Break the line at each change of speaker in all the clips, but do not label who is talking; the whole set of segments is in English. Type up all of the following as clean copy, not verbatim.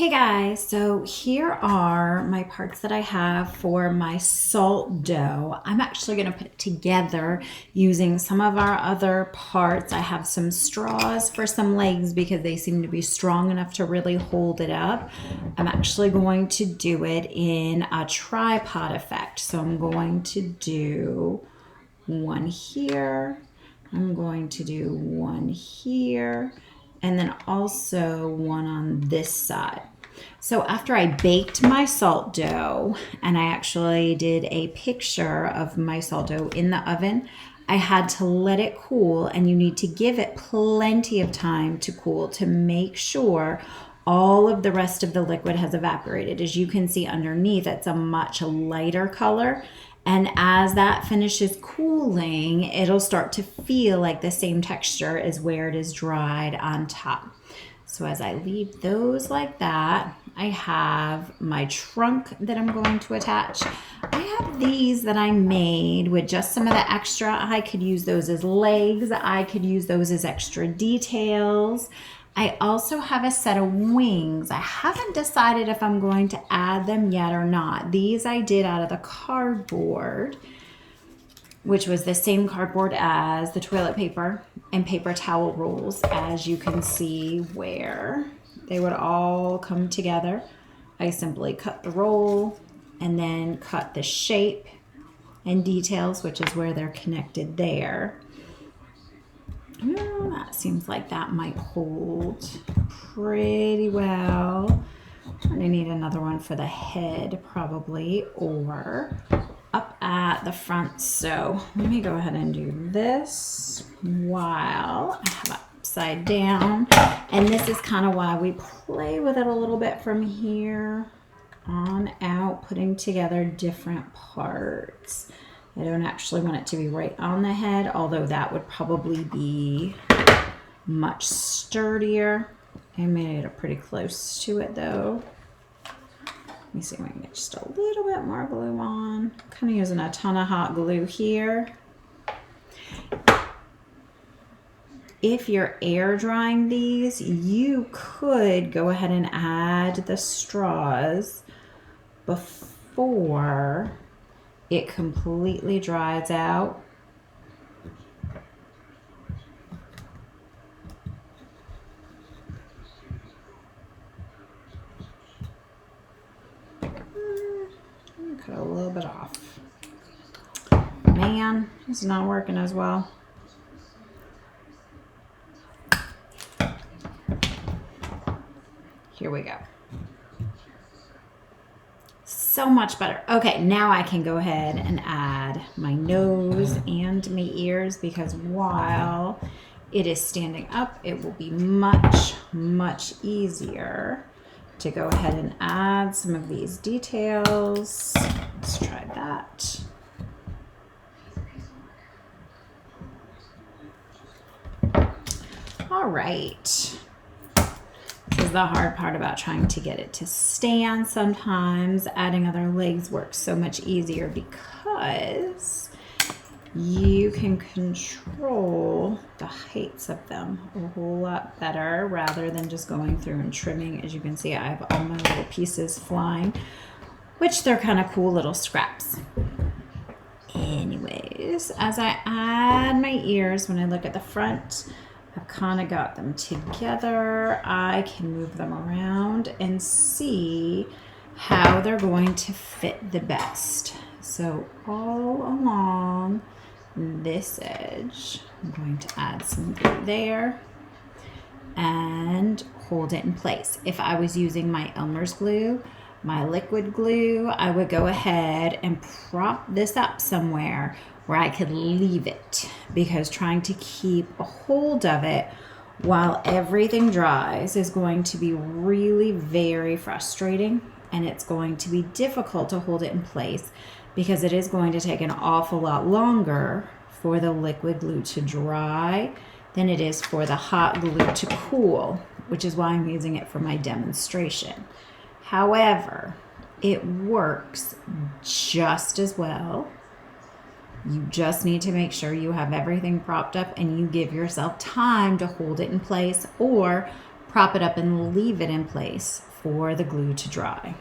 Hey guys, so here are my parts that I have for my salt dough. I'm actually going to put it together using some of our other parts. I have some straws for some legs because they seem to be strong enough to really hold it up. I'm actually going to do it in a tripod effect. So I'm going to do one here. I'm going to do one here, and then also one on this side. So after I baked my salt dough, and I actually did a picture of my salt dough in the oven, I had to let it cool, and you need to give it plenty of time to cool to make sure all of the rest of the liquid has evaporated. As you can see underneath, it's a much lighter color. And as that finishes cooling, it'll start to feel like the same texture as where it is dried on top. So as I leave those like that, I have my trunk that I'm going to attach. I have these that I made with just some of the extra. I could use those as legs. I could use those as extra details. I also have a set of wings. I haven't decided if I'm going to add them yet or not. These I did out of the cardboard, which was the same cardboard as the toilet paper and paper towel rolls, as you can see where they would all come together. I simply cut the roll and then cut the shape and details, which is where they're connected there. That seems like that might hold pretty well. I'm gonna need another one for the head probably, or up at the front. So let me go ahead and do this while I have it upside down. And this is kind of why we play with it a little bit from here on out, putting together different parts. I don't actually want it to be right on the head, although that would probably be much sturdier. I made it pretty close to it though. Let me see if I can get just a little bit more glue on. I'm kind of using a ton of hot glue here. If you're air drying these, you could go ahead and add the straws before it completely dries out. Cut a little bit off. Man, this is not working as well. Here we go. So much better. Okay, now I can go ahead and add my nose and my ears, because while it is standing up, it will be much, much easier to go ahead and add some of these details. Let's try that. All right. This is the hard part about trying to get it to stand sometimes. Adding other legs works so much easier because you can control the heights of them a whole lot better rather than just going through and trimming. As you can see, I have all my little pieces flying, which they're kind of cool little scraps. Anyways, as I add my ears, when I look at the front, I've kind of got them together. I can move them around and see how they're going to fit the best. So all along this edge, I'm going to add some glue there and hold it in place. If I was using my Elmer's glue, my liquid glue, I would go ahead and prop this up somewhere where I could leave it, because trying to keep a hold of it while everything dries is going to be really very frustrating, and it's going to be difficult to hold it in place because it is going to take an awful lot longer for the liquid glue to dry than it is for the hot glue to cool, which is why I'm using it for my demonstration. However, it works just as well. You just need to make sure you have everything propped up and you give yourself time to hold it in place, or prop it up and leave it in place for the glue to dry.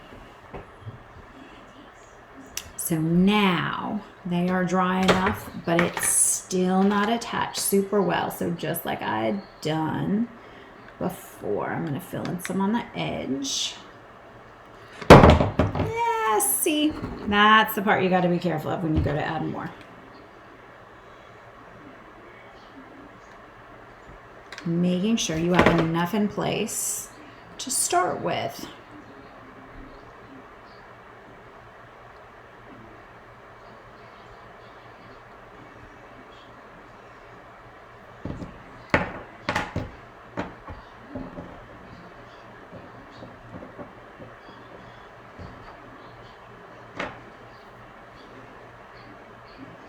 So now they are dry enough, but it's still not attached super well. So just like I had done before, I'm gonna fill in some on the edge. Yeah, see, that's the part you gotta be careful of when you go to add more. Making sure you have enough in place to start with.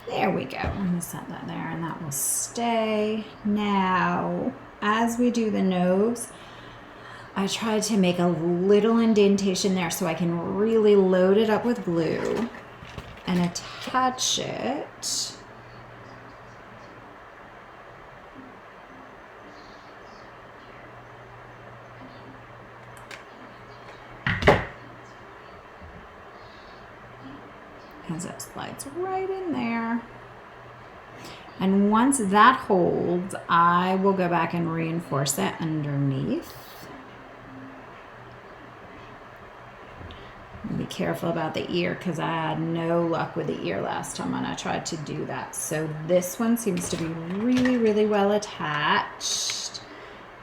There we go. I'm going to set that there and that will stay. Now, as we do the nose, I tried to make a little indentation there so I can really load it up with glue and attach it. As it slides right in there. And once that holds, I will go back and reinforce it underneath. Be careful about the ear because I had no luck with the ear last time when I tried to do that. So this one seems to be really, really well attached.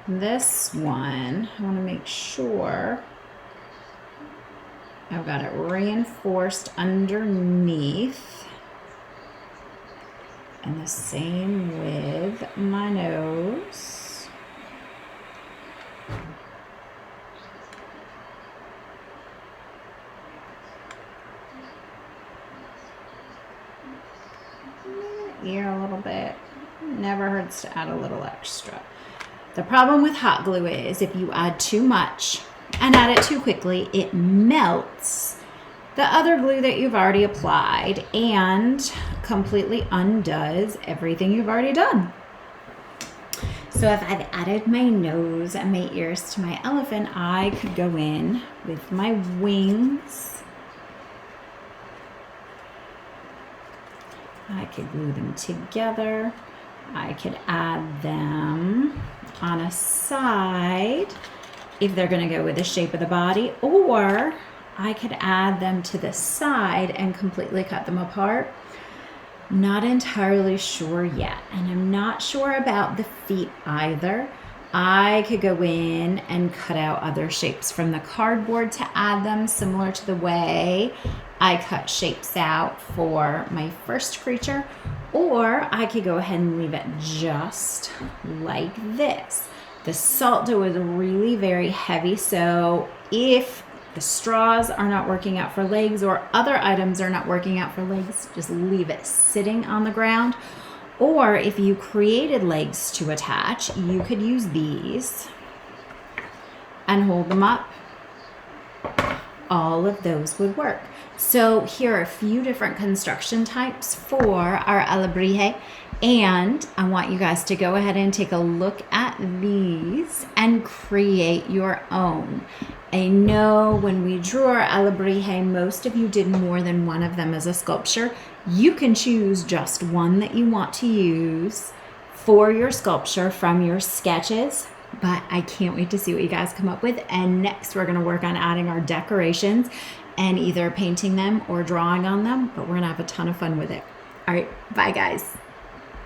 This one, I want to make sure I've got it reinforced underneath. And the same with my nose. Ear a little bit. Never hurts to add a little extra. The problem with hot glue is if you add too much and add it too quickly, it melts the other glue that you've already applied and completely undoes everything you've already done. So if I've added my nose and my ears to my elephant, I could go in with my wings. I could glue them together. I could add them on a side if they're going to go with the shape of the body, or I could add them to the side and completely cut them apart. Not entirely sure yet, and I'm not sure about the feet either. I could go in and cut out other shapes from the cardboard to add them, similar to the way I cut shapes out for my first creature, or I could go ahead and leave it just like this. The salt dough is really very heavy, so if the straws are not working out for legs or other items are not working out for legs, just leave it sitting on the ground. Or if you created legs to attach, you could use these and hold them up. All of those would work. So here are a few different construction types for our Alebrije, and I want you guys to go ahead and take a look at these and create your own. I know when we drew our Alebrije, most of you did more than one of them as a sculpture. You can choose just one that you want to use for your sculpture from your sketches, but I can't wait to see what you guys come up with. And next we're going to work on adding our decorations and either painting them or drawing on them, but we're going to have a ton of fun with it. All right, bye guys.